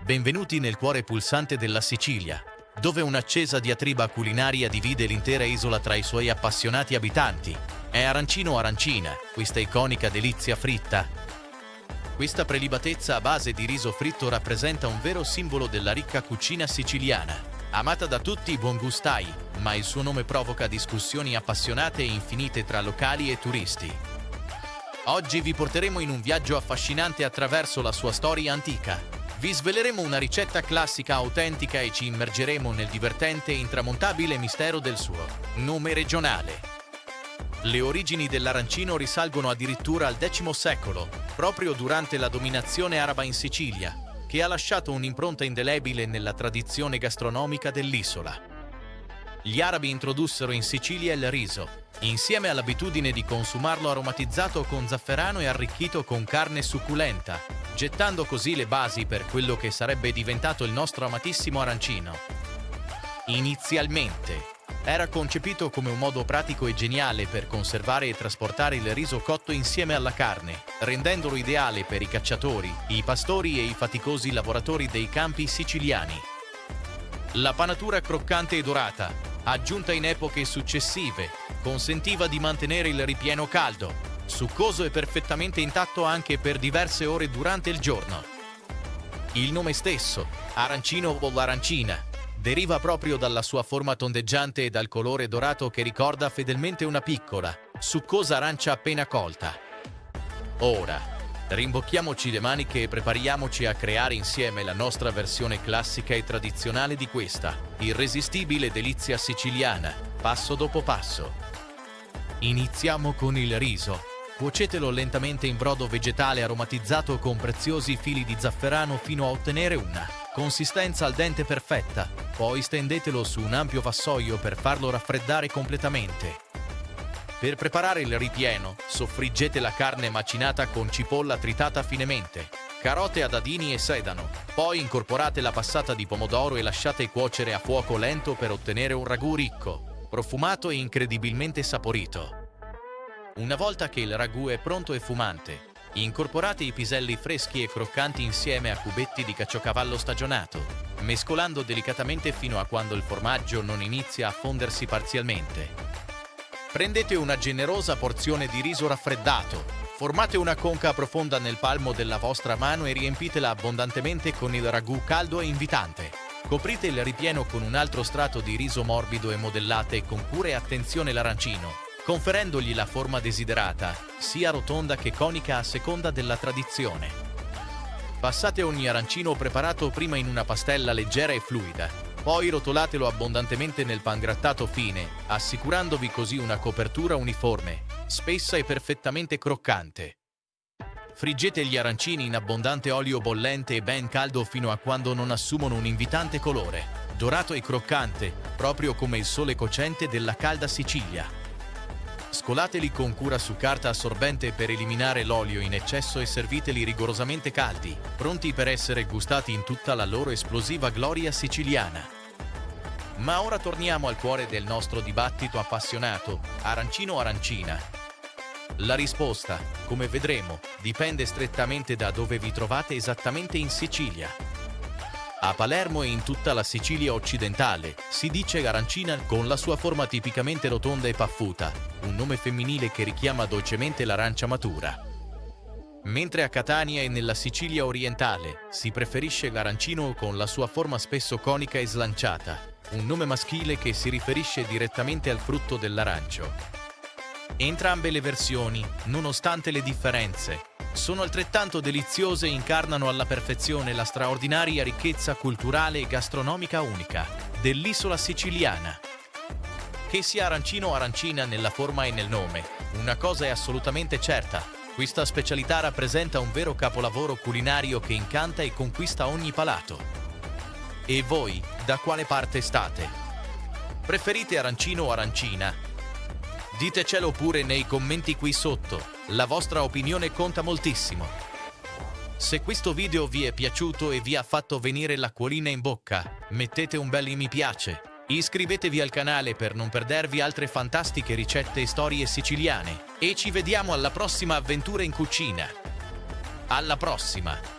Benvenuti nel cuore pulsante della Sicilia, dove un'accesa diatriba culinaria divide l'intera isola tra i suoi appassionati abitanti. È arancino o arancina, questa iconica delizia fritta? Questa prelibatezza a base di riso fritto rappresenta un vero simbolo della ricca cucina siciliana, amata da tutti i buongustai, ma il suo nome provoca discussioni appassionate e infinite tra locali e turisti. Oggi vi porteremo in un viaggio affascinante attraverso la sua storia antica. Vi sveleremo una ricetta classica autentica e ci immergeremo nel divertente e intramontabile mistero del suo nome regionale. Le origini dell'arancino risalgono addirittura al X secolo, proprio durante la dominazione araba in Sicilia, che ha lasciato un'impronta indelebile nella tradizione gastronomica dell'isola. Gli arabi introdussero in Sicilia il riso, insieme all'abitudine di consumarlo aromatizzato con zafferano e arricchito con carne succulenta, gettando così le basi per quello che sarebbe diventato il nostro amatissimo arancino. Inizialmente era concepito come un modo pratico e geniale per conservare e trasportare il riso cotto insieme alla carne, rendendolo ideale per i cacciatori, i pastori e i faticosi lavoratori dei campi siciliani. La panatura croccante e dorata, aggiunta in epoche successive, consentiva di mantenere il ripieno caldo, succoso e perfettamente intatto anche per diverse ore durante il giorno. Il nome stesso, arancino o l'arancina, deriva proprio dalla sua forma tondeggiante e dal colore dorato che ricorda fedelmente una piccola, succosa arancia appena colta. Ora, rimbocchiamoci le maniche e prepariamoci a creare insieme la nostra versione classica e tradizionale di questa irresistibile delizia siciliana, passo dopo passo. Iniziamo con il riso. Cuocetelo lentamente in brodo vegetale aromatizzato con preziosi fili di zafferano fino a ottenere una consistenza al dente perfetta, poi stendetelo su un ampio vassoio per farlo raffreddare completamente. Per preparare il ripieno, soffriggete la carne macinata con cipolla tritata finemente, carote a dadini e sedano, poi incorporate la passata di pomodoro e lasciate cuocere a fuoco lento per ottenere un ragù ricco, profumato e incredibilmente saporito. Una volta che il ragù è pronto e fumante, incorporate i piselli freschi e croccanti insieme a cubetti di caciocavallo stagionato, mescolando delicatamente fino a quando il formaggio non inizia a fondersi parzialmente. Prendete una generosa porzione di riso raffreddato, formate una conca profonda nel palmo della vostra mano e riempitela abbondantemente con il ragù caldo e invitante. Coprite il ripieno con un altro strato di riso morbido e modellate con cura e attenzione l'arancino, conferendogli la forma desiderata, sia rotonda che conica a seconda della tradizione. Passate ogni arancino preparato prima in una pastella leggera e fluida, poi rotolatelo abbondantemente nel pangrattato fine, assicurandovi così una copertura uniforme, spessa e perfettamente croccante. Friggete gli arancini in abbondante olio bollente e ben caldo fino a quando non assumono un invitante colore, dorato e croccante, proprio come il sole cocente della calda Sicilia. Scolateli con cura su carta assorbente per eliminare l'olio in eccesso e serviteli rigorosamente caldi, pronti per essere gustati in tutta la loro esplosiva gloria siciliana. Ma ora torniamo al cuore del nostro dibattito appassionato, arancino o arancina? La risposta, come vedremo, dipende strettamente da dove vi trovate esattamente in Sicilia. A Palermo e in tutta la Sicilia occidentale si dice arancina con la sua forma tipicamente rotonda e paffuta, un nome femminile che richiama dolcemente l'arancia matura. Mentre a Catania e nella Sicilia orientale si preferisce l'arancino con la sua forma spesso conica e slanciata, un nome maschile che si riferisce direttamente al frutto dell'arancio. Entrambe le versioni, nonostante le differenze, sono altrettanto deliziose e incarnano alla perfezione la straordinaria ricchezza culturale e gastronomica unica dell'isola siciliana. Che sia arancino o arancina nella forma e nel nome, una cosa è assolutamente certa: questa specialità rappresenta un vero capolavoro culinario che incanta e conquista ogni palato. E voi, da quale parte state? Preferite arancino o arancina? Ditecelo pure nei commenti qui sotto, la vostra opinione conta moltissimo. Se questo video vi è piaciuto e vi ha fatto venire l'acquolina in bocca, mettete un bel mi piace, iscrivetevi al canale per non perdervi altre fantastiche ricette e storie siciliane, e ci vediamo alla prossima avventura in cucina. Alla prossima!